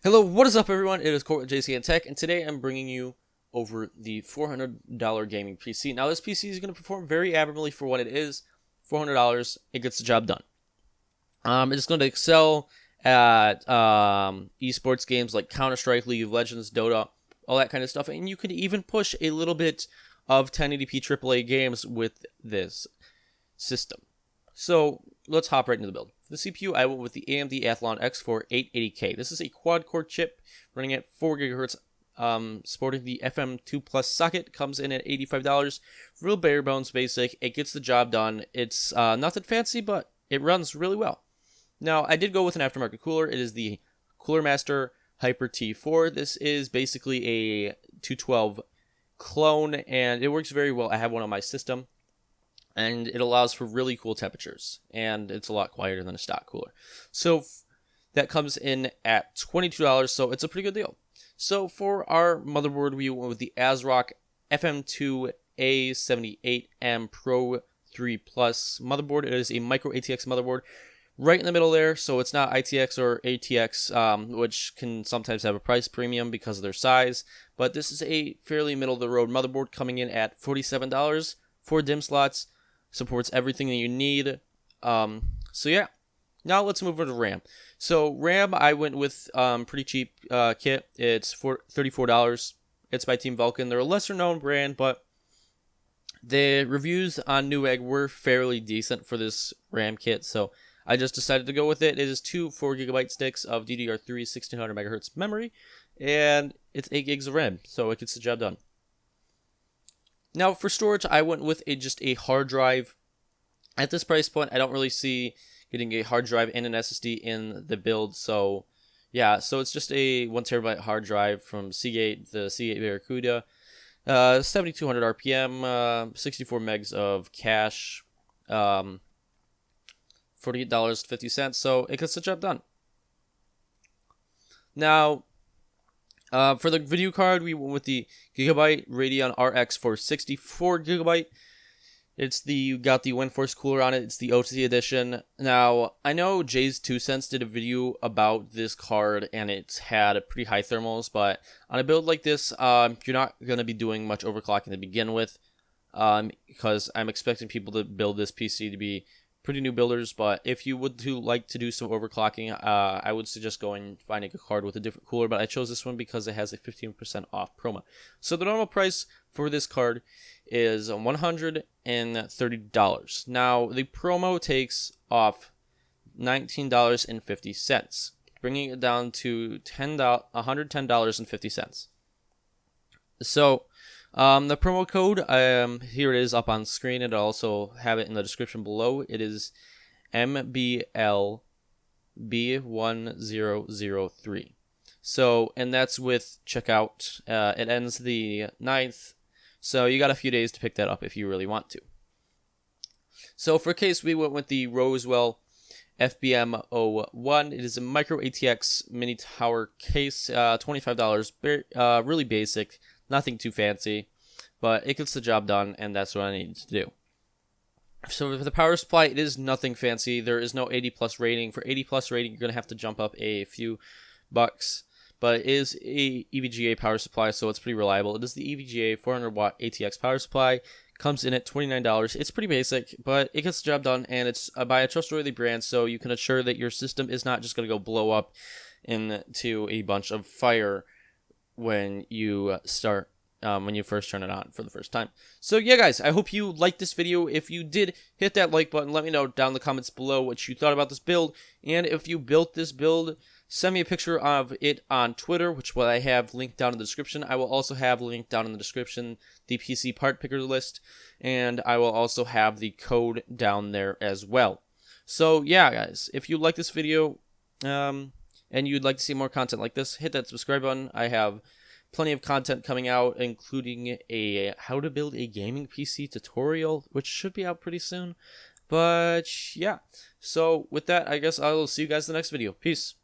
Hello, what is up, everyone? It is Court with JCN Tech, and today I'm bringing you over the $400 gaming PC. Now, this PC is going to perform very admirably for what it is. $400, it gets the job done. It's going to excel at esports games like Counter-Strike, League of Legends, Dota, all that kind of stuff, and you can even push a little bit of 1080p AAA games with this system. So let's hop right into the build. For the CPU, I went with the AMD Athlon X4 880K. This is a quad-core chip running at 4 GHz, sporting the FM2 Plus socket. Comes in at $85. Real bare bones basic. It gets the job done. It's nothing fancy, but it runs really well. Now, I did go with an aftermarket cooler. It is the Cooler Master Hyper T4. This is basically a 212 clone, and it works very well. I have one on my system, and it allows for really cool temperatures, and it's a lot quieter than a stock cooler. So that comes in at $22, so it's a pretty good deal. So for our motherboard, we went with the ASRock FM2 A78M Pro 3 Plus motherboard. It is a micro ATX motherboard, right in the middle there, so it's not ITX or ATX, which can sometimes have a price premium because of their size, but this is a fairly middle-of-the-road motherboard coming in at $47, 4 DIMM slots, supports everything that you need. So yeah, now let's move over to RAM. So RAM, I went with pretty cheap kit. It's for $34. It's by Team Vulcan. They're a lesser-known brand, but the reviews on Newegg were fairly decent for this RAM kit, so I just decided to go with it. It is two 4GB sticks of DDR3 1600 MHz memory, and it's 8 gigs of RAM, so it gets the job done. Now for storage, I went with just a hard drive. At this price point, I don't really see getting a hard drive and an SSD in the build, so yeah, so it's just a 1TB hard drive from Seagate, the Seagate Barracuda, 7200 RPM, 64 megs of cache, $48.50, so it gets the job done. Now, for the video card, we went with the Gigabyte Radeon RX 464 GB. You got the WindForce cooler on it. It's the OTC edition. Now, I know Jay's 2 Cents did a video about this card, and it's had pretty high thermals, but on a build like this, you're not going to be doing much overclocking to begin with, because I'm expecting people to build this PC to be pretty new builders, but if you would like to do some overclocking, I would suggest going and finding a card with a different cooler, but I chose this one because it has a 15% off promo. So the normal price for this card is $130. Now, the promo takes off $19.50, bringing it down to $110.50. So the promo code, here it is up on screen, and I'll also have it in the description below. It is MBLB1003. So, and that's with checkout. It ends the 9th, so you got a few days to pick that up if you really want to. So for case, we went with the Rosewell FBM01. It is a micro ATX mini tower case, $25, really basic. Nothing too fancy, but it gets the job done, and that's what I need to do. So for the power supply, it is nothing fancy. There is no 80 plus rating. For 80 plus rating, you're going to have to jump up a few bucks, but it is a EVGA power supply, so it's pretty reliable. It is the EVGA 400 watt ATX power supply. Comes in at $29. It's pretty basic, but it gets the job done, and it's by a trustworthy brand, so you can assure that your system is not just going to go blow up into a bunch of fire when you when you first turn it on for the first time. So yeah, guys, I hope you liked this video. If you did, hit that like button. Let me know down in the comments below what you thought about this build, and if you built this build, send me a picture of it on Twitter, which I have linked down in the description. I will also have linked down in the description the PC part picker list, and I will also have the code down there as well. So yeah, guys, if you like this video, and you'd like to see more content like this, hit that subscribe button. I have plenty of content coming out, including a how to build a gaming PC tutorial, which should be out pretty soon. But yeah, so with that, I guess I will see you guys in the next video. Peace.